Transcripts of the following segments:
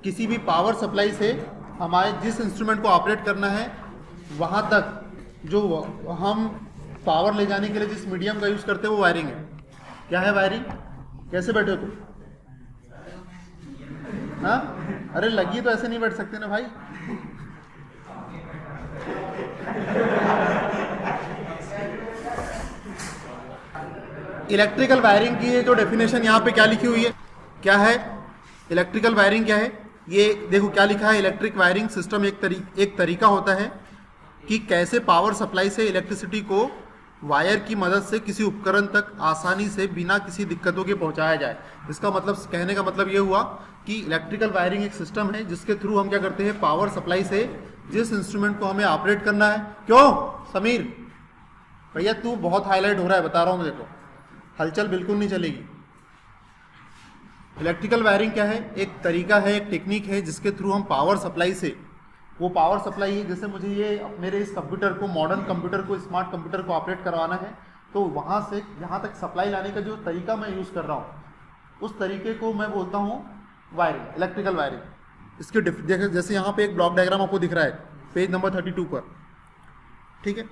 किसी भी power supply से हमारे जिस इंस्ट्रूमेंट को ऑपरेट करना है वहाँ तक जो हम पावर ले जाने के लिए जिस मीडियम का यूज़ करते हैं वो वायरिंग है। क्या है वायरिंग? कैसे बैठे हो तुम? हाँ, अरे लगी तो ऐसे नहीं बैठ सकते ना भाई। इलेक्ट्रिकल वायरिंग की जो डेफिनेशन यहाँ पे क्या लिखी हुई है, क्या है इलेक्ट्रिकल वायरिंग? क्या है ये? देखो क्या लिखा है, इलेक्ट्रिक वायरिंग सिस्टम एक तरीका होता है कि कैसे पावर सप्लाई से इलेक्ट्रिसिटी को वायर की मदद से किसी उपकरण तक आसानी से बिना किसी दिक्कतों के पहुंचाया जाए। इसका मतलब, कहने का मतलब ये हुआ कि इलेक्ट्रिकल वायरिंग एक सिस्टम है जिसके थ्रू हम क्या करते हैं, पावर सप्लाई से जिस इंस्ट्रूमेंट को हमें ऑपरेट करना है। क्यों समीर भैया तू बहुत हाईलाइट हो रहा है, बता रहा हूँ मैं, देखो हलचल बिल्कुल नहीं चलेगी। इलेक्ट्रिकल वायरिंग क्या है? एक तरीका है, एक टेक्निक है जिसके थ्रू हम पावर सप्लाई से, वो पावर सप्लाई है जैसे मुझे ये मेरे इस कंप्यूटर को, मॉडर्न कंप्यूटर को, स्मार्ट कंप्यूटर को ऑपरेट करवाना है, तो वहाँ से यहाँ तक सप्लाई लाने का जो तरीका मैं यूज़ कर रहा हूँ उस तरीके को मैं बोलता हूँ वायरिंग, इलेक्ट्रिकल वायरिंग। इसके देखिए जैसे यहाँ पे एक ब्लॉक डायग्राम आपको दिख रहा है पेज नंबर 32 पर, ठीक है।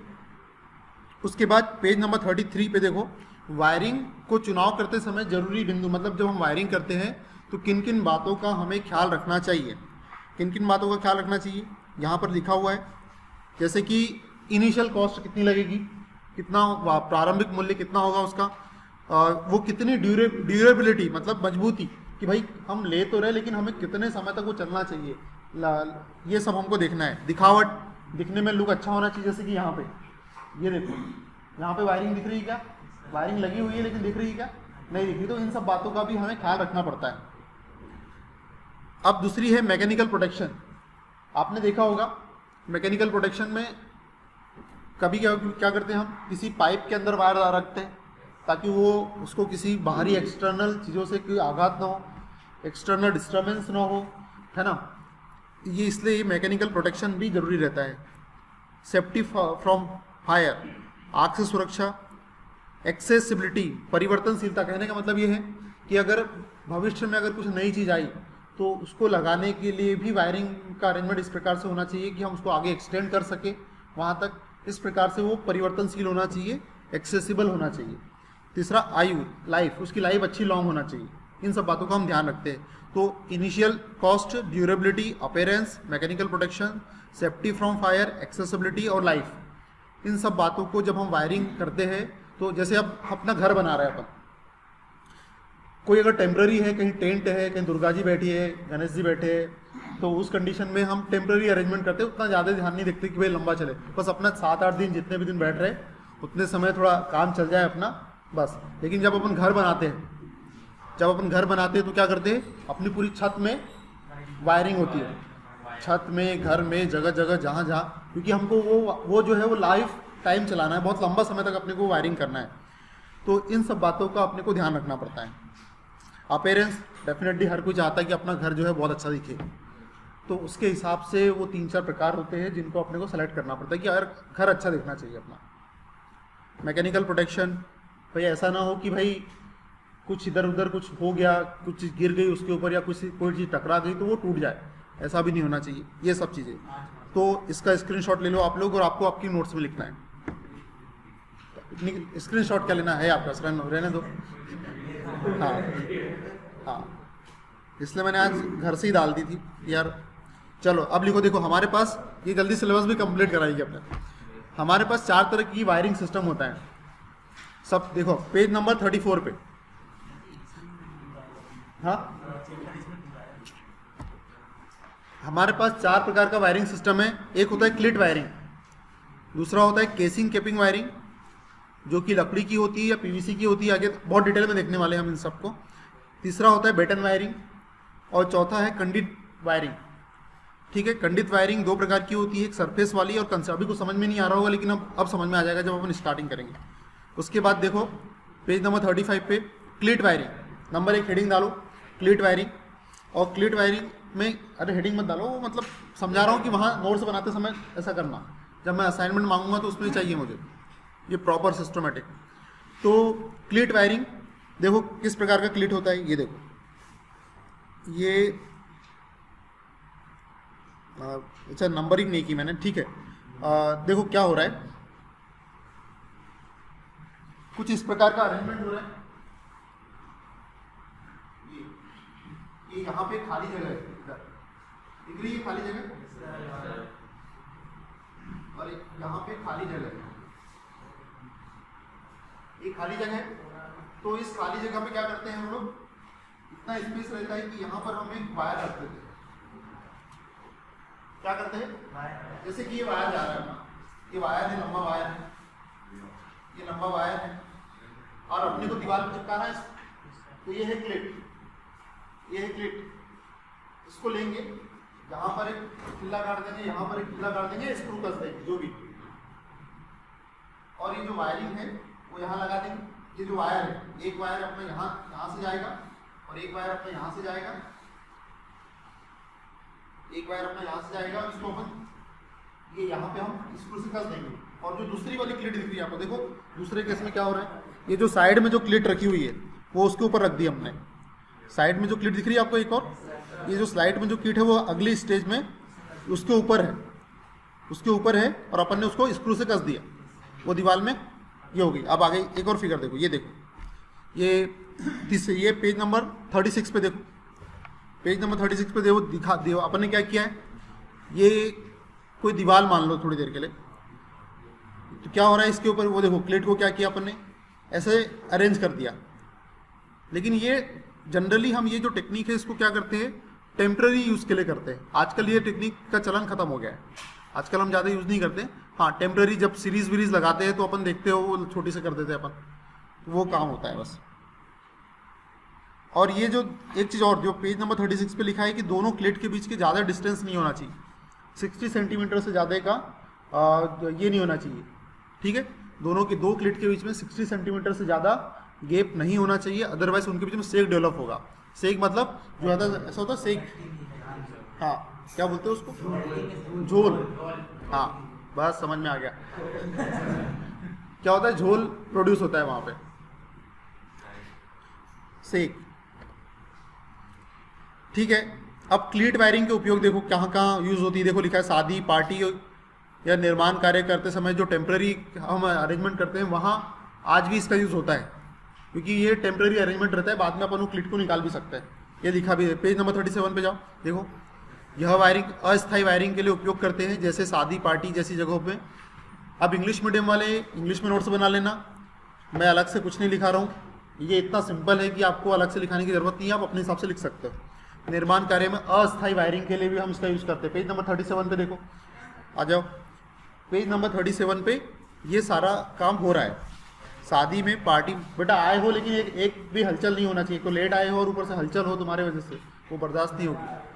उसके बाद पेज नंबर 33 पे देखो, वायरिंग को चुनाव करते समय जरूरी बिंदु, मतलब जब हम वायरिंग करते हैं तो किन किन बातों का हमें ख्याल रखना चाहिए, किन किन बातों का ख्याल रखना चाहिए यहाँ पर लिखा हुआ है। जैसे कि इनिशियल कॉस्ट कितनी लगेगी, कितना प्रारंभिक मूल्य कितना होगा उसका, वो कितनी ड्यूरेबिलिटी मतलब मजबूती, कि भाई हम ले तो रहे लेकिन हमें कितने समय तक वो चलना चाहिए, ये सब हमको देखना है। दिखावट, दिखने में लुक अच्छा होना चाहिए, जैसे कि यहाँ पे ये देखो, यहाँ पे वायरिंग दिख रही है क्या? वायरिंग लगी हुई है लेकिन दिख रही है क्या? नहीं दिख रही। तो इन सब बातों का भी हमें ख्याल रखना पड़ता है। अब दूसरी है मैकेनिकल प्रोटेक्शन। आपने देखा होगा मैकेनिकल प्रोटेक्शन में कभी क्या करते हैं, हम किसी पाइप के अंदर वायर रखते हैं ताकि वो उसको किसी बाहरी एक्सटर्नल चीज़ों से कोई आघात ना हो, एक्सटर्नल डिस्टर्बेंस ना हो, है ना। ये इसलिए मैकेनिकल प्रोटेक्शन भी जरूरी रहता है। सेफ्टी फ्रॉम फायर, आग से सुरक्षा। एक्सेसिबिलिटी, परिवर्तनशीलता, कहने का मतलब ये है कि अगर भविष्य में अगर कुछ नई चीज़ आई तो उसको लगाने के लिए भी वायरिंग का अरेंजमेंट इस प्रकार से होना चाहिए कि हम उसको आगे एक्सटेंड कर सके वहाँ तक, इस प्रकार से वो परिवर्तनशील होना चाहिए, एक्सेसिबल होना चाहिए। तीसरा आयु, लाइफ, उसकी लाइफ अच्छी लॉन्ग होना चाहिए। इन सब बातों का हम ध्यान रखते हैं। तो initial cost, durability, appearance, mechanical protection, safety from fire, accessibility और लाइफ, इन सब बातों को जब हम वायरिंग करते हैं तो जैसे अब अपना घर बना रहे हैं अपन, कोई अगर टेम्पररी है, कहीं टेंट है, कहीं दुर्गा जी बैठी है, गणेश जी बैठे हैं, तो उस कंडीशन में हम टेम्पररी अरेंजमेंट करते हैं, उतना ज़्यादा ध्यान नहीं देखते कि भाई लंबा चले, बस अपना 7-8 दिन जितने भी दिन बैठ रहे उतने समय थोड़ा काम चल जाए अपना, बस। लेकिन जब अपन घर बनाते हैं तो क्या करते हैं, अपनी पूरी छत में वायरिंग होती है, छत में, घर में, जगह जगह, जहाँ जहाँ, क्योंकि हमको वो जो है वो लाइफ टाइम चलाना है, बहुत लंबा समय तक अपने को वायरिंग करना है। तो इन सब बातों का अपने को ध्यान रखना पड़ता है। अपीयरेंस, डेफिनेटली हर कोई चाहता है कि अपना घर जो है बहुत अच्छा दिखे, तो उसके हिसाब से वो 3-4 प्रकार होते हैं जिनको अपने को सेलेक्ट करना पड़ता है कि यार घर अच्छा दिखना चाहिए अपना। मैकेनिकल प्रोटेक्शन, भाई ऐसा ना हो कि भाई कुछ इधर उधर कुछ हो गया, कुछ चीज़ गिर गई उसके ऊपर या कोई चीज़ टकरा गई तो वो टूट जाए, ऐसा भी नहीं होना चाहिए। ये सब चीज़ें, तो इसका स्क्रीनशॉट ले लो आप लोग और आपको आपकी नोट्स में लिखना है। स्क्रीनशॉट क्या लेना है आपका, रहने दो। हाँ, इसलिए मैंने आज घर से ही डाल दी थी यार। चलो अब लिखो, देखो हमारे पास ये जल्दी सिलेबस भी कंप्लीट कराएगी अपने। हमारे पास 4 तरह की वायरिंग सिस्टम होता है सब। देखो पेज नंबर 34 पे, हाँ, हमारे पास 4 प्रकार का वायरिंग सिस्टम है। एक होता है क्लिट वायरिंग, दूसरा होता है केसिंग केपिंग वायरिंग जो कि लकड़ी की होती है या पीवीसी की होती है, आगे बहुत डिटेल में देखने वाले हैं हम इन सबको। तीसरा होता है बेटन वायरिंग और चौथा है कंडित वायरिंग। ठीक है, कंडित वायरिंग 2 प्रकार की होती है, एक सरफेस वाली और अभी को समझ में नहीं आ रहा होगा लेकिन अब समझ में आ जाएगा जब अपन स्टार्टिंग करेंगे। उसके बाद देखो पेज नंबर 35 पे क्लिट वायरिंग, नंबर 1 हेडिंग डालो क्लिट वायरिंग। और क्लिट वायरिंग में, अरे हेडिंग मत डालो, मतलब समझा रहा हूँ कि वहाँ नोट्स बनाते समय ऐसा करना, जब मैं असाइनमेंट मांगूंगा तो उसमें चाहिए मुझे ये प्रॉपर सिस्टमेटिक। तो क्लिट वायरिंग देखो किस प्रकार का क्लिट होता है, ये देखो, ये अच्छा नंबरिंग नहीं की मैंने, ठीक है। देखो क्या हो रहा है, कुछ इस प्रकार का अरेंजमेंट हो रहा है। ये यहाँ पे खाली जगह है, इधर दिख रही है खाली जगह, और यहाँ पे खाली जगह है, ये खाली जगह है। तो इस खाली जगह पे क्या करते हैं हम लोग, इतना स्पेस रहता है कि यहाँ पर हम एक वायर रख देते हैं। क्या करते हैं, जैसे कि ये वायर जा रहा है अपना, ये वायर है, लंबा वायर है, ये लंबा वायर है, और अपने को दीवार पर चिपकाना है। तो ये है क्लिप, ये है क्लिप, इसको लेंगे, यहाँ पर एक किल्ला काट देंगे, यहाँ पर एक किल्ला काट देंगे, स्क्रू कस देंगे जो भी, और ये जो वायरिंग है वो यहाँ लगा देंगे। ये जो वायर है, एक वायर अपना यहाँ से जाएगा, और एक वायर अपना यहाँ से जाएगा, एक वायर अपना यहाँ से जाएगा, और इसको अपन ये यहाँ पे हम स्क्रू से कस देंगे। और जो दूसरी वाली क्लिट दिख रही है आपको, देखो दूसरे केस में क्या हो रहा है, ये जो साइड में जो क्लिट रखी हुई है वो उसके ऊपर रख दी हमने। साइड में जो क्लिट दिख रही है आपको एक और, ये जो स्लाइड में जो क्लिट है वो अगली स्टेज में उसके ऊपर है, उसके ऊपर है, और अपन ने उसको स्क्रू से कस दिया, वो दीवार में ये होगी। अब आगे एक और फिगर देखो, ये देखो, ये पेज नंबर 36 पे देखो, पेज नंबर 36 पे देखो, दिखा दो अपन ने क्या किया है। ये कोई दीवार मान लो थोड़ी देर के लिए, तो क्या हो रहा है इसके ऊपर, वो देखो क्लिट को क्या किया अपन ने, ऐसे अरेंज कर दिया। लेकिन ये जनरली हम ये जो टेक्निक है इसको क्या करते हैं, टेम्पररी यूज़ के लिए करते हैं। आजकल ये टेक्निक का चलन खत्म हो गया है, आजकल हम ज़्यादा यूज़ नहीं करते। हाँ, टेम्पररी जब सीरीज वीरीज लगाते हैं तो अपन देखते हो वो छोटी से कर देते हैं अपन, तो वो काम होता है बस। और ये जो एक चीज़ और, जो पेज नंबर 36 पे लिखा है कि दोनों क्लिट के बीच के ज़्यादा डिस्टेंस नहीं होना चाहिए, 60 सेंटीमीटर से ज़्यादा का ये नहीं होना चाहिए, ठीक है। दोनों के दो क्लिट के बीच में 60 सेंटीमीटर से ज़्यादा गैप नहीं होना चाहिए, अदरवाइज उनके बीच में सेक डेवलप होगा। सेक मतलब जो है ऐसा होता है सेक, हाँ क्या बोलते हैं उसको, झोल, हाँ बस समझ में आ गया क्या होता है, झोल प्रोड्यूस होता है वहाँ पे, सेक, ठीक है। अब क्लीट वायरिंग के उपयोग देखो कहाँ कहाँ यूज़ होती है, देखो लिखा है शादी पार्टी या निर्माण कार्य करते समय जो टेम्पररी हम अरेंजमेंट करते हैं वहाँ आज भी इसका यूज़ होता है, क्योंकि ये टेम्पररी अरेंजमेंट रहता है, बाद में अपन वो क्लिट को निकाल भी सकते हैं। ये लिखा भी है, पेज नंबर 37 पे जाओ, देखो यह वायरिंग अस्थायी वायरिंग के लिए उपयोग करते हैं, जैसे शादी पार्टी जैसी जगहों पे। अब इंग्लिश मीडियम वाले इंग्लिश में नोट्स बना लेना, मैं अलग से कुछ नहीं लिखा रहा हूँ, ये इतना सिंपल है कि आपको अलग से लिखाने की ज़रूरत नहीं है, आप अपने हिसाब से लिख सकते हो। निर्माण कार्य में अस्थायी वायरिंग के लिए भी हम इसका यूज़ करते हैं। पेज नंबर 37 पे देखो, आ जाओ पेज नंबर 37 पे, ये सारा काम हो रहा है। शादी में पार्टी, बेटा आए हो लेकिन एक भी हलचल नहीं होना चाहिए, तो लेट आए हो और ऊपर से हलचल हो तुम्हारे वजह से, वो बर्दाश्त नहीं होगी।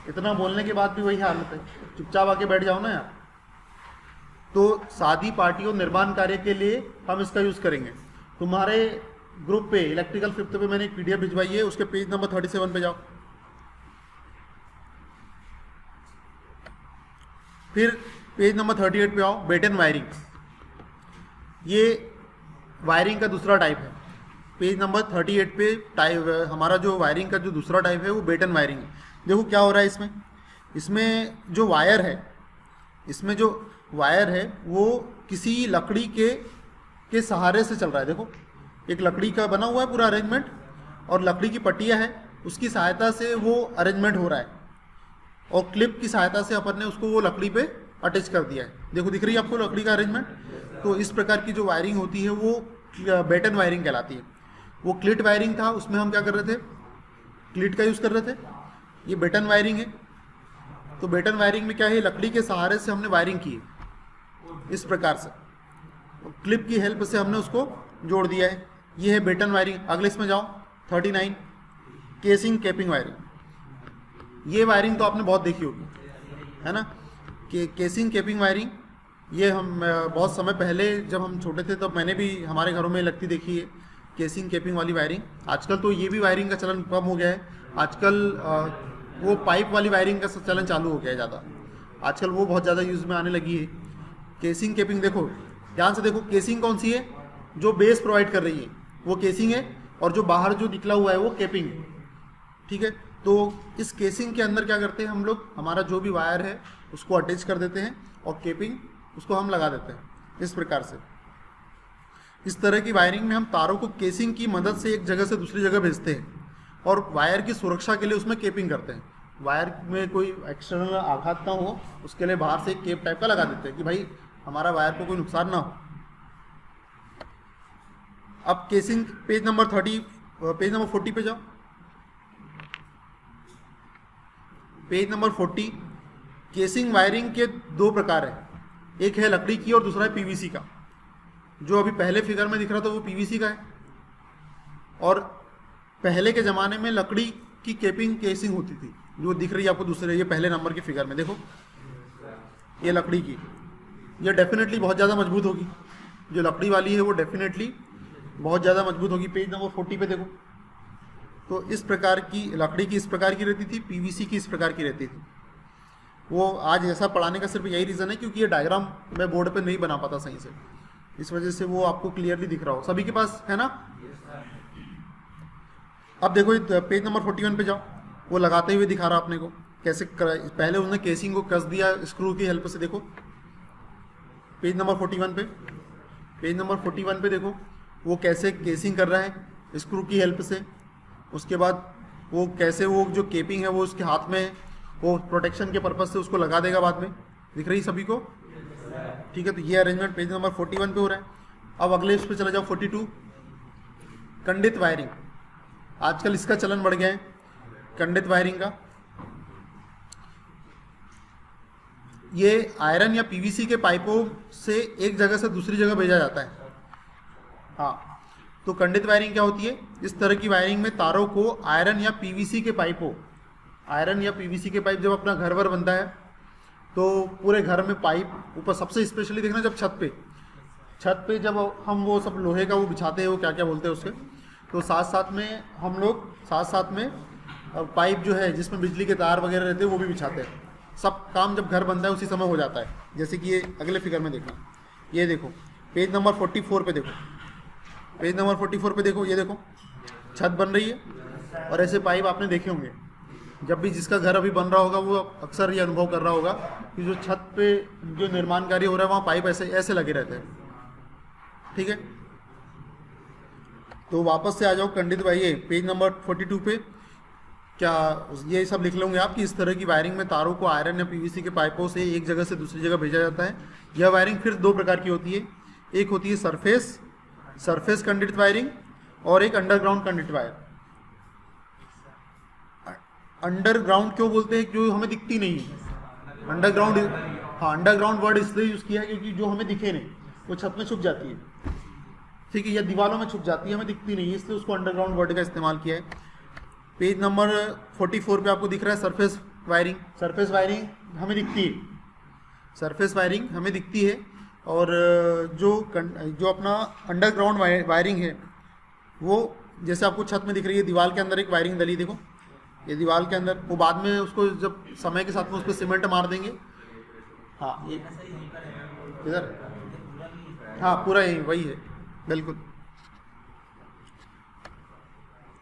इतना बोलने के बाद भी वही हालत है, चुपचाप आके बैठ जाओ ना यार। तो शादी पार्टी और निर्माण कार्य के लिए हम इसका यूज़ करेंगे। तुम्हारे ग्रुप पे इलेक्ट्रिकल 5th पे मैंने एक PDF भिजवाई है, उसके पेज नंबर 37 पे जाओ। फिर पेज नंबर 38 पे आओ, बेटन वायरिंग, ये वायरिंग का दूसरा टाइप है। पेज नंबर 38 पे टाइप हमारा जो वायरिंग का जो दूसरा टाइप है वो बेटन वायरिंग है। देखो क्या हो रहा है इसमें जो वायर है, इसमें जो वायर है वो किसी लकड़ी के सहारे से चल रहा है। देखो एक लकड़ी का बना हुआ है पूरा अरेंजमेंट, और लकड़ी की पट्टियाँ है, उसकी सहायता से वो अरेंजमेंट हो रहा है, और क्लिप की सहायता से अपन ने उसको वो लकड़ी पे अटैच कर दिया है। देखो दिख रही है आपको लकड़ी का अरेंजमेंट। तो इस प्रकार की जो वायरिंग होती है वो बेटन वायरिंग कहलाती है। वो क्लिट वायरिंग था, उसमें हम क्या कर रहे थे, क्लिट का यूज़ कर रहे थे। ये बेटन वायरिंग है, तो बेटन वायरिंग में क्या है, लकड़ी के सहारे से हमने वायरिंग की है इस प्रकार से, क्लिप की हेल्प से हमने उसको जोड़ दिया है। ये है बेटन वायरिंग। अगले इसमें जाओ 39, केसिंग कैपिंग वायरिंग। ये वायरिंग तो आपने बहुत देखी होगी, है ना, कि केसिंग कैपिंग वायरिंग। ये हम बहुत समय पहले जब हम छोटे थे तब मैंने भी हमारे घरों में लगती देखी है केसिंग कैपिंग वाली वायरिंग। आजकल तो ये भी वायरिंग का चलन कम हो गया है, आजकल वो पाइप वाली वायरिंग का चलन चालू हो गया है ज़्यादा, आजकल वो बहुत ज़्यादा यूज़ में आने लगी है। केसिंग कैपिंग देखो ध्यान से देखो, केसिंग कौन सी है, जो बेस प्रोवाइड कर रही है वो केसिंग है, और जो बाहर जो निकला हुआ है वो कैपिंग है। ठीक है। तो इस केसिंग के अंदर क्या करते हैं हम लोग, हमारा जो भी वायर है उसको अटैच कर देते हैं और केपिंग उसको हम लगा देते हैं इस प्रकार से। इस तरह की वायरिंग में हम तारों को केसिंग की मदद से एक जगह से दूसरी जगह भेजते हैं और वायर की सुरक्षा के लिए उसमें केपिंग करते हैं। वायर में कोई एक्सटर्नल आघात ना हो उसके लिए बाहर से एक केप टाइप का लगा देते हैं कि भाई हमारा वायर को कोई नुकसान ना हो। अब केसिंग पेज नंबर 40 पे जाओ। Page number 40। केसिंग वायरिंग के दो प्रकार है, एक है लकड़ी की और दूसरा है पीवीसी का। जो अभी पहले फिगर में दिख रहा था वो पीवीसी का है और पहले के ज़माने में लकड़ी की केसिंग होती थी जो दिख रही है आपको दूसरे, ये पहले नंबर की फिगर में देखो, ये लकड़ी की, ये डेफिनेटली बहुत ज़्यादा मजबूत होगी। जो लकड़ी वाली है वो डेफिनेटली बहुत ज़्यादा मजबूत होगी। पेज नंबर 40 पे देखो। तो इस प्रकार की लकड़ी की इस प्रकार की रहती थी, पीवीसी की इस प्रकार की रहती थी। वो आज ऐसा पढ़ाने का सिर्फ यही रीज़न है क्योंकि ये डायग्राम मैं बोर्ड पे नहीं बना पाता सही से, इस वजह से वो आपको क्लियरली दिख रहा हो। सभी के पास है ना? अब देखो पेज नंबर 41 पे जाओ, वो लगाते हुए दिखा रहा अपने को कैसे पहले उन्होंने केसिंग को कस दिया स्क्रू की हेल्प से। देखो पेज नंबर 41 पे, पेज नंबर 41 पे देखो वो कैसे केसिंग कर रहा है स्क्रू की हेल्प से। उसके बाद वो कैसे वो जो केपिंग है वो उसके हाथ में है, वो प्रोटेक्शन के पर्पज से उसको लगा देगा बाद में। दिख रही सभी को? ठीक है। तो ये अरेंजमेंट पेज नंबर 41 पे हो रहा है। अब अगले इस पे चला जाओ 42। खंडित वायरिंग, आजकल इसका चलन बढ़ गया है खंडित वायरिंग का। ये आयरन या पीवीसी के पाइपों से एक जगह से दूसरी जगह भेजा जाता है। हाँ, तो खंडित वायरिंग क्या होती है? इस तरह की वायरिंग में तारों को आयरन या पीवीसी के पाइपों, आयरन या पीवीसी के पाइप, जब अपना घर वर बनता है तो पूरे घर में पाइप ऊपर, सबसे स्पेशली देखना जब छत पे जब हम वो सब लोहे का वो बिछाते हैं, वो क्या क्या बोलते हैं उसके, तो साथ में हम लोग साथ में पाइप जो है जिसमें बिजली के तार वगैरह रहते हैं वो भी बिछाते हैं। सब काम जब घर बनता है उसी समय हो जाता है। जैसे कि ये अगले फिगर में देखना, ये देखो पेज नंबर 44 पे देखो, पेज नंबर 44 पे देखो, ये देखो छत बन रही है और ऐसे पाइप आपने देखे होंगे। जब भी जिसका घर अभी बन रहा होगा वो अक्सर ये अनुभव कर रहा होगा कि जो छत पे जो निर्माण कार्य हो रहा है वहाँ पाइप ऐसे लगे रहते हैं। ठीक है, तो वापस से आ जाओ खंडित वायरिंग पेज नंबर 42 पे। क्या ये सब लिख लेंगे आप कि इस तरह की वायरिंग में तारों को आयरन या पीवीसी के पाइपों से एक जगह से दूसरी जगह भेजा जाता है। यह वायरिंग फिर दो प्रकार की होती है, एक होती है सरफेस खंडित वायरिंग और एक अंडरग्राउंड खंडित वायर। अंडरग्राउंड क्यों बोलते हैं? जो हमें दिखती नहीं है अंडरग्राउंड। हाँ, अंडरग्राउंड वर्ड इसलिए यूज़ किया है क्योंकि जो हमें दिखे नहीं, वो छत में छुप जाती है, ठीक है, या दीवारों में छुप जाती है, हमें दिखती नहीं है, इसलिए उसको अंडरग्राउंड वर्ड का इस्तेमाल किया है। पेज नंबर 44 पे आपको दिख रहा है सरफेस वायरिंग हमें दिखती है, सरफेस वायरिंग हमें दिखती है। और जो अपना अंडरग्राउंड वायरिंग है वो जैसे आपको छत में दिख रही है, दीवार के अंदर एक वायरिंग डली, देखो ये दीवार के अंदर, वो बाद में उसको जब समय के साथ में उस पर सीमेंट मार देंगे। हाँ, ये इधर, हाँ पूरा यही वही है, बिल्कुल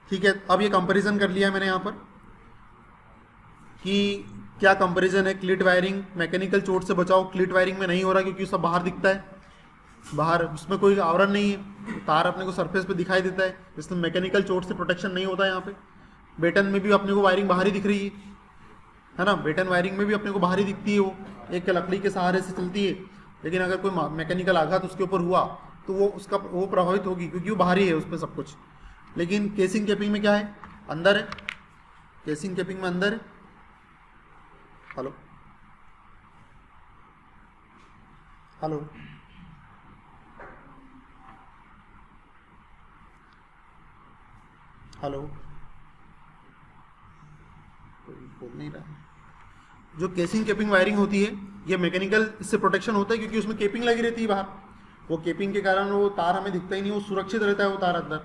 ठीक है। अब ये कंपैरिजन कर लिया मैंने यहाँ पर कि क्या कंपैरिजन है। क्लिट वायरिंग मैकेनिकल चोट से बचाओ, क्लिट वायरिंग में नहीं हो रहा क्योंकि सब बाहर दिखता है, बाहर उसमें कोई आवरण नहीं है, तार अपने को सरफेस पे दिखाई देता है, इसमें मैकेनिकल चोट से प्रोटेक्शन नहीं होता है। यहाँ पे बेटन में भी अपने को वायरिंग बाहर ही दिख रही है ना, बेटन वायरिंग में भी अपने को बाहर ही दिखती है, वो एक लकड़ी के सहारे से चलती है, लेकिन अगर कोई मैकेनिकल आघात उसके ऊपर हुआ तो वो प्रभावित होगी क्योंकि वो बाहर ही है उसमें सब कुछ। लेकिन केसिंग कैपिंग में क्या है? अंदर है, केसिंग कैपिंग में अंदर है। हेलो हेलो हेलो, कोई बोल नहीं रहा। जो केसिंग कैपिंग वायरिंग होती है ये मैकेनिकल, इससे प्रोटेक्शन होता है क्योंकि उसमें केपिंग लगी रहती है बाहर, वो केपिंग के कारण वो तार हमें दिखता ही नहीं, वो सुरक्षित रहता है वो तार अंदर।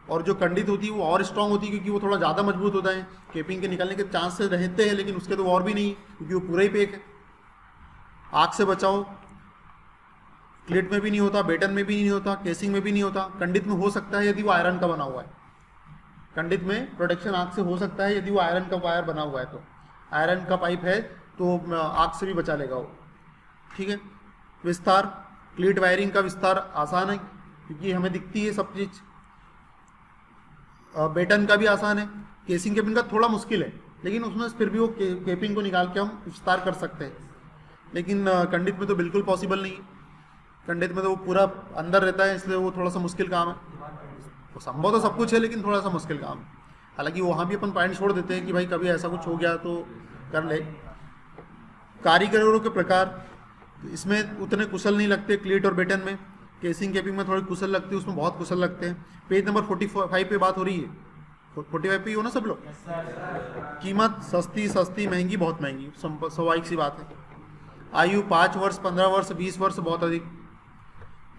और जो खंडित होती है वो और स्ट्रांग होती है क्योंकि वो थोड़ा ज़्यादा मजबूत होता है, केपिंग के निकलने के चांस से रहते हैं लेकिन उसके तो और भी नहीं क्योंकि वो पूरा ही पैक है। आग से बचाओ, क्लिट में भी नहीं होता, बेटन में भी नहीं होता, केसिंग में भी नहीं होता, खंडित में हो सकता है यदि वो आयरन का बना हुआ है। खंडित में प्रोटेक्शन आग से हो सकता है यदि वो आयरन का वायर बना हुआ है, तो आयरन का पाइप है तो आग से भी बचा लेगा वो। ठीक है। विस्तार, क्लीट वायरिंग का विस्तार आसान है क्योंकि हमें दिखती है सब चीज। बेटन का भी आसान है। केसिंग केपिंग का थोड़ा मुश्किल है, लेकिन उसमें फिर भी वो केपिंग को निकाल के हम विस्तार कर सकते हैं। लेकिन खंडित में तो बिल्कुल पॉसिबल नहीं है। खंडित में तो वो पूरा अंदर रहता है, इसलिए वो थोड़ा सा मुश्किल काम है। तो संभव तो सब कुछ है, लेकिन थोड़ा सा मुश्किल काम है। हालांकि वहाँ भी अपन पॉइंट छोड़ देते हैं कि भाई कभी ऐसा कुछ हो गया तो कर ले। कारीगरों के प्रकार, इसमें उतने कुशल नहीं लगते क्लीट और बेटन में। केसिंग केपिंग में थोड़ी कुशल लगती है, उसमें बहुत कुशल लगते हैं। पेज नंबर 45 पे बात हो रही है। 45 पे ही हो ना सब लोग। कीमत सस्ती महंगी, बहुत महंगी, स्वाभाविक सी बात है। आयु 5 वर्ष, 15 वर्ष, 20 वर्ष, बहुत अधिक।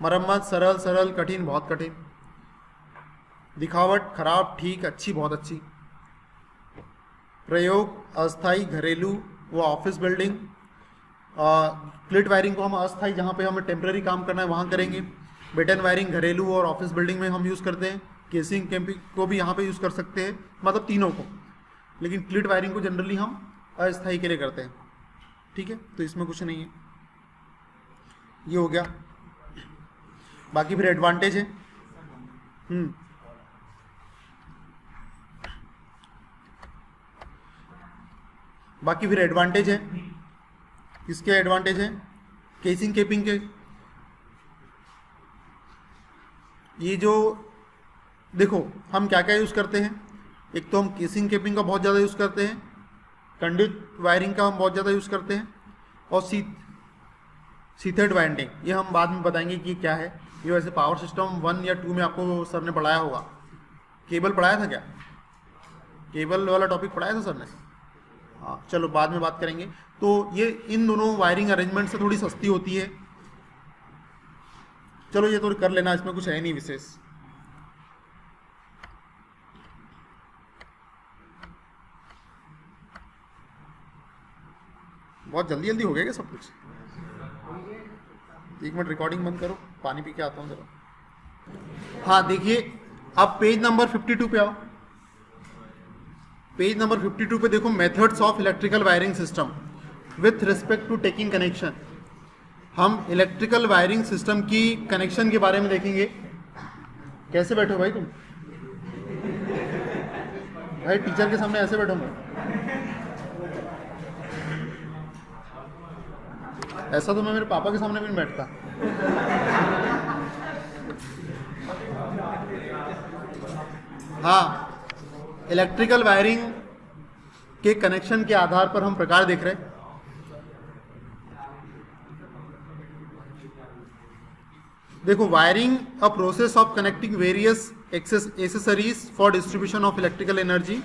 मरम्मत सरल, कठिन बहुत कठिन। दिखावट खराब, ठीक, अच्छी बहुत अच्छी। प्रयोग अस्थाई, घरेलू व ऑफिस बिल्डिंग। क्लिट वायरिंग को हम अस्थाई, जहाँ पे हमें टेम्पररी काम करना है वहाँ करेंगे। बेटन वायरिंग घरेलू और ऑफिस बिल्डिंग में हम यूज़ करते हैं। केसिंग कैंपिंग को भी यहाँ पे यूज़ कर सकते हैं, मतलब तीनों को। लेकिन क्लिट वायरिंग को जनरली हम अस्थाई के लिए करते हैं। ठीक है, तो इसमें कुछ नहीं है। ये हो गया। बाकी फिर एडवांटेज है। बाकी फिर एडवांटेज है। किसके एडवांटेज है? केसिंग केपिंग के। ये जो देखो हम क्या क्या यूज़ करते हैं। एक तो हम केसिंग केपिंग का बहुत ज़्यादा यूज़ करते हैं। कंडक्ट वायरिंग का हम बहुत ज़्यादा यूज़ करते हैं। और सीथेड वाइंडिंग, ये हम बाद में बताएंगे कि क्या है। ये वैसे पावर सिस्टम 1 या 2 में आपको सर ने पढ़ाया होगा। केबल पढ़ाया था क्या? केबल वाला टॉपिक पढ़ाया था सर ने? हाँ, चलो बाद में बात करेंगे। तो ये इन दोनों वायरिंग अरेंजमेंट से थोड़ी सस्ती होती है। चलो ये तो कर लेना, इसमें कुछ है नहीं विशेष। बहुत जल्दी जल्दी हो गया क्या सब कुछ? एक मिनट रिकॉर्डिंग बंद करो, पानी पी के आता हूँ जरा। हाँ देखिए, अब पेज नंबर 52 पे आओ। पेज नंबर 52 पे देखो, methods of electrical wiring system with respect to taking connection. हम इलेक्ट्रिकल वायरिंग सिस्टम की कनेक्शन के बारे में देखेंगे। कैसे बैठो भाई तुम? भाई टीचर के सामने ऐसे बैठो मैं? ऐसा तो मैं मेरे पापा के सामने भी नहीं बैठता। हाँ, इलेक्ट्रिकल वायरिंग के कनेक्शन के आधार पर हम प्रकार देख रहे हैं। देखो, wiring a process of connecting various accessories for distribution of electrical energy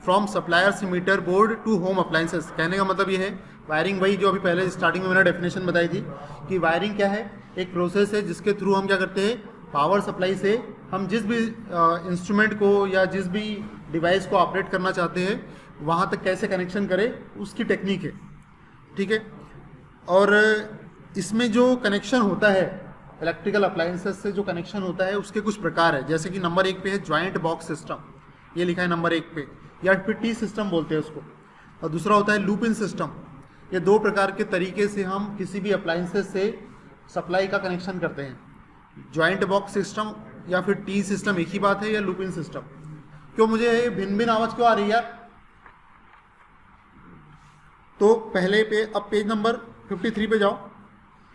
from suppliers metre board to home appliances. कहने का मतलब ये है, वायरिंग वही जो अभी पहले स्टार्टिंग में मैंने डेफिनेशन बताई थी कि वायरिंग क्या है। एक प्रोसेस है जिसके थ्रू हम क्या करते हैं, पावर सप्लाई से हम जिस भी इंस्ट्रूमेंट को या जिस भी डिवाइस को ऑपरेट करना चाहते हैं वहाँ तक कैसे कनेक्शन करें, उसकी टेक्निक है। ठीक है। और इसमें जो कनेक्शन होता है इलेक्ट्रिकल अप्लायंसेस से, जो कनेक्शन होता है उसके कुछ प्रकार है। जैसे कि नंबर 1 पे है ज्वाइंट बॉक्स सिस्टम, ये लिखा है नंबर 1 पे, या फिर टी सिस्टम बोलते हैं उसको। और दूसरा होता है लूप इन सिस्टम। ये दो प्रकार के तरीके से हम किसी भी अप्लायंसेस से सप्लाई का कनेक्शन करते हैं। ज्वाइंट बॉक्स सिस्टम या फिर टी सिस्टम एक ही बात है, या लूप इन सिस्टम। क्यों मुझे भिन्न भिन्न आवाज क्यों आ रही है यार? तो पहले पे, अब पेज नंबर 53 पे जाओ,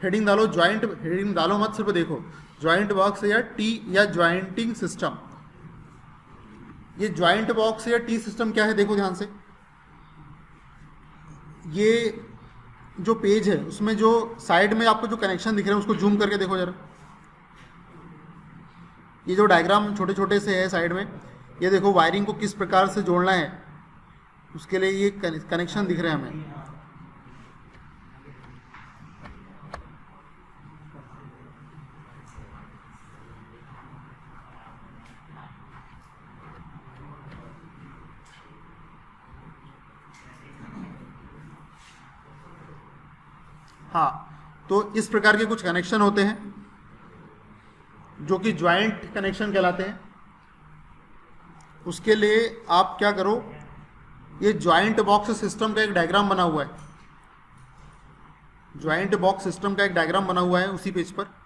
हेडिंग डालो ज्वाइंट, हेडिंग डालो मत, सिर्फ देखो ज्वाइंट बॉक्स या टी या ज्वाइंटिंग सिस्टम। ये ज्वाइंट बॉक्स या टी सिस्टम क्या है, देखो ध्यान से। ये जो पेज है उसमें जो साइड में आपको जो कनेक्शन दिख रहे हैं उसको जूम करके देखो जरा। ये जो डायग्राम छोटे छोटे से है साइड में, ये देखो वायरिंग को किस प्रकार से जोड़ना है, उसके लिए ये कनेक्शन दिख रहे हैं हमें। हाँ, तो इस प्रकार के कुछ कनेक्शन होते हैं जो कि ज्वाइंट कनेक्शन कहलाते हैं। उसके लिए आप क्या करो, ये ज्वाइंट बॉक्स सिस्टम का एक डायग्राम बना हुआ है, ज्वाइंट बॉक्स सिस्टम का एक डायग्राम बना हुआ है उसी पेज पर।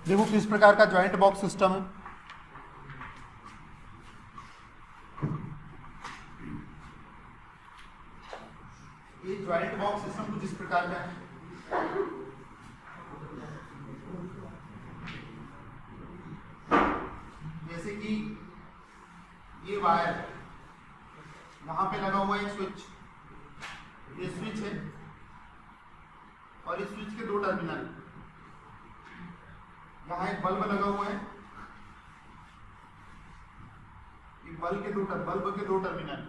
देखो किस प्रकार का ज्वाइंट बॉक्स सिस्टम है। ये ज्वाइंट बॉक्स सिस्टम कुछ इस प्रकार का है। जैसे कि ये वायर यहां पे लगा हुआ है स्विच, ये स्विच है और इस स्विच के दो टर्मिनल, यहाँ एक बल्ब लगा हुआ है, ये बल्ब के दो टर्मिनल।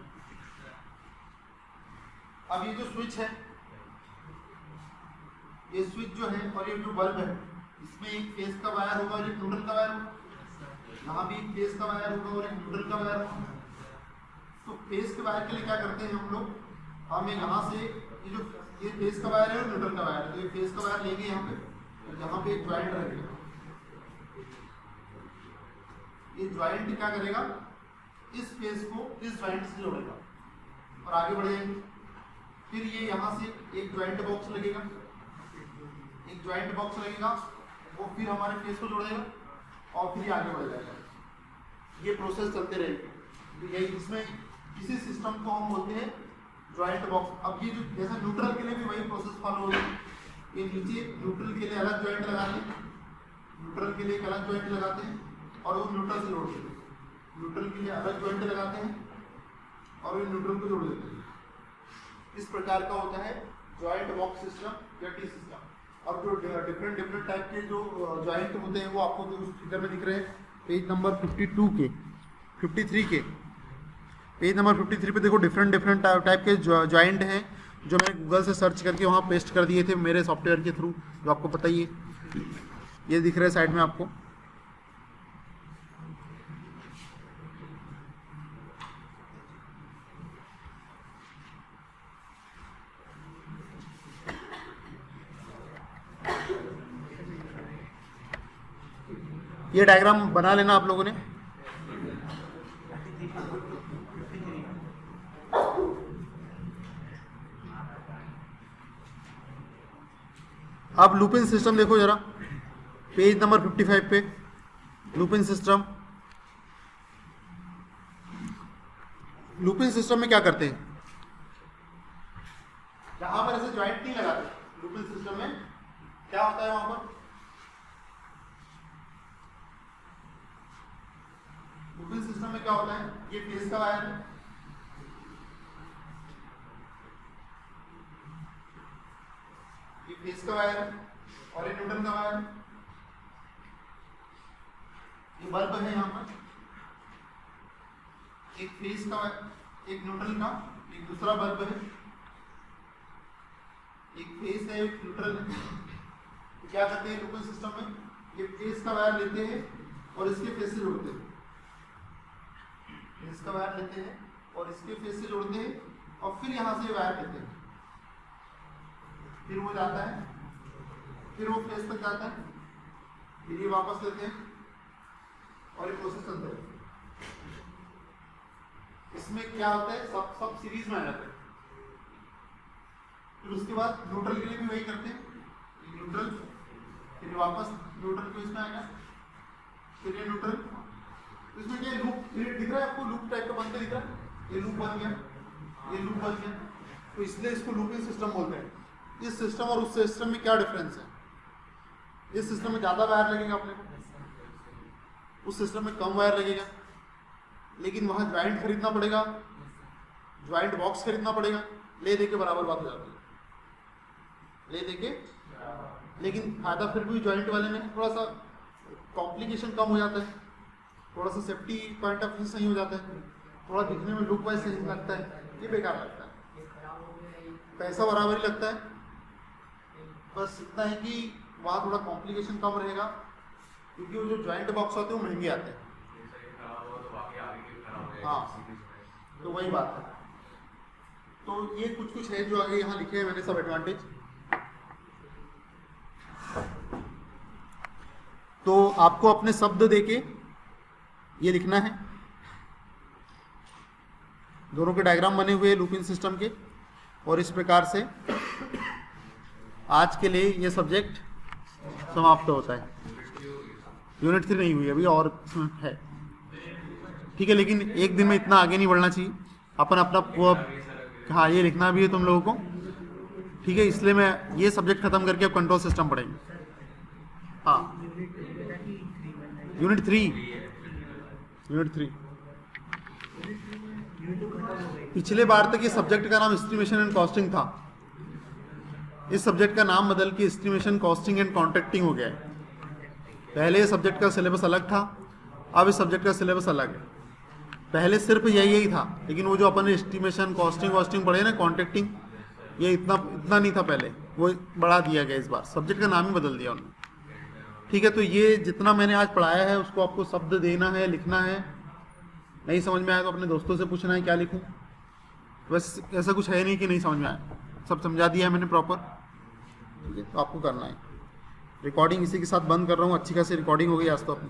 अब ये जो स्विच है, ये स्विच जो है और ये जो बल्ब है, इसमें एक फेस का वायर होगा और एक न्यूट्रल का वायर होगा, यहाँ भी एक फेस का वायर होगा और एक न्यूट्रल का वायर होगा। तो फेस के वायर के लिए क्या करते हैं हम लोग, हमें यहाँ से ये फेस का वायर है और न्यूट्रल का वायर है, तो ये फेस का वायर लेंगे यहाँ पे, और यहाँ पे एक ज्वाइंट रखेगा। ये ज्वाइंट क्या करेगा, इस फेस को इस ज्वाइंट से जोड़ेगा और आगे बढ़ जाएंगे। फिर ये यहाँ से एक ज्वाइंट बॉक्स लगेगा, वो फिर हमारे फेस को जोड़ेगा और फिर ये आगे बढ़ जाएगा। ये प्रोसेस चलते रहेगी। यही इसमें इसी सिस्टम को हम बोलते हैं ज्वाइंट बॉक्स। अब ये जो जैसे न्यूट्रल के लिए भी वही प्रोसेस फॉलो होगी। ये नीचे न्यूट्रल के लिए अलग ज्वाइंट लगाते हैं, न्यूट्रल के लिए एक अलग ज्वाइंट लगाते हैं और वो न्यूट्रल से जोड़ देते हैं, न्यूट्रल के लिए अलग ज्वाइंट लगाते हैं और वो न्यूट्रल को जोड़ देते हैं। इस प्रकार का होता है ज्वाइंट बॉक्स सिस्टम या टी सिस्टम। और जो डिफरेंट टाइप के जो ज्वाइंट होते हैं वो आपको उस फिगर में दिख रहे हैं, पेज नंबर 52 के 53 के पेज नंबर 53 पे देखो डिफरेंट टाइप के ज्वाइंट हैं जो मैंने गूगल से सर्च करके वहाँ पेस्ट कर दिए थे मेरे सॉफ्टवेयर के थ्रू, जो आपको पता ही है। ये दिख रहा है साइड में आपको। ये डायग्राम बना लेना आप लोगों ने। अब लूपिंग सिस्टम देखो जरा, पेज नंबर 55 पे लूपिंग सिस्टम। लूपिंग सिस्टम में क्या करते हैं, जहां पर ऐसे ज्वाइंट नहीं लगाते लूपिंग सिस्टम में क्या होता है, वहां पर लूपिंग सिस्टम में क्या होता है, ये फेस का वायर है, ये फेस का वायर है और ये न्यूट्रल का वायर है। ये बल्ब है यहाँ पर, एक फेस का वायर, एक न्यूट्रल का, एक दूसरा बल्ब है, एक फेस है एक न्यूट्रल है। तो क्या करते हैं लूपिंग सिस्टम में, ये फेस का वायर लेते हैं और इसके फेस से जोड़ते हैं, फेस का वायर लेते हैं और इसके फेस से जोड़ते हैं और फिर यहाँ से वायर लेते हैं, फिर वो जाता है, फिर वो फेस तक जाता है, फिर ये वापस लेते हैं और ये प्रोसेस चलता है। इसमें क्या होता है, सब सीरीज में आ जाता है। फिर उसके बाद न्यूट्रल के लिए भी वही करते हैं, न्यूट्रल, फिर वापस न्यूट्रल को इसमें आएगा, फिर ये न्यूट्रल। इसमें क्या लूप दिख रहा है आपको, लूप टाइप का बनता दिख रहा है, ये लूप बन गया, ये लूप बन गया, तो इसलिए इसको लूपिंग सिस्टम बोलते हैं। इस सिस्टम और उस सिस्टम में क्या डिफरेंस है, इस सिस्टम में ज़्यादा वायर लगेगा अपने को, उस सिस्टम में कम वायर लगेगा, लेकिन वहाँ ज्वाइंट खरीदना पड़ेगा, ज्वाइंट बॉक्स खरीदना पड़ेगा, ले दे के बराबर बात हो जाती है, ले दे के। लेकिन फायदा फिर भी ज्वाइंट वाले में थोड़ा सा कॉम्प्लिकेशन कम हो जाता है, थोड़ा सा सेफ्टी पॉइंट ऑफ व्यू सही हो जाता है, थोड़ा दिखने में लुक वाइज सही लगता है, ये बेकार लगता है, पैसा बराबर ही लगता है। बस इतना है कि वहाँ थोड़ा कॉम्प्लिकेशन कम रहेगा, क्योंकि वो जो ज्वाइंट बॉक्स होते हैं वो महंगे आते हैं। हाँ, तो वही बात है। तो ये कुछ है जो आगे यहाँ लिखे हैं मैंने सब एडवांटेज। तो आपको अपने शब्द देके ये लिखना है, दोनों के डायग्राम बने हुए लूपिंग सिस्टम के, और इस प्रकार से आज के लिए ये सब्जेक्ट समाप्त होता है। यूनिट 3 नहीं हुई अभी, और है, ठीक है, लेकिन एक दिन में इतना आगे नहीं बढ़ना चाहिए। अपन अपना हाँ ये लिखना भी है तुम लोगों को, ठीक है, इसलिए मैं ये सब्जेक्ट खत्म करके अब कंट्रोल सिस्टम पढ़ेंगे। हाँ यूनिट 3 पिछले बार तक ये सब्जेक्ट का नाम एस्टिमेशन एंड कॉस्टिंग था, इस सब्जेक्ट का नाम बदल के एस्टिमेशन कॉस्टिंग एंड कॉन्ट्रैक्टिंग हो गया है। पहले इस सब्जेक्ट का सिलेबस अलग था, अब इस सब्जेक्ट का सिलेबस अलग है। पहले सिर्फ यही था, लेकिन वो जो अपन एस्टिमेशन कॉस्टिंग पढ़े ना, कॉन्ट्रैक्टिंग, ये इतना नहीं था पहले, वो बढ़ा दिया गया इस बार, सब्जेक्ट का नाम ही बदल दिया उन्होंने, ठीक है। तो ये जितना मैंने आज पढ़ाया है उसको आपको शब्द देना है, लिखना है। नहीं समझ में आया तो अपने दोस्तों से पूछना है क्या लिखूं, बस ऐसा कुछ है नहीं कि नहीं समझ में आया, सब समझा दिया है मैंने प्रॉपर, ठीक है। तो आपको करना है। रिकॉर्डिंग इसी के साथ बंद कर रहा हूँ, अच्छी खासी रिकॉर्डिंग हो गई आज तो अपनी।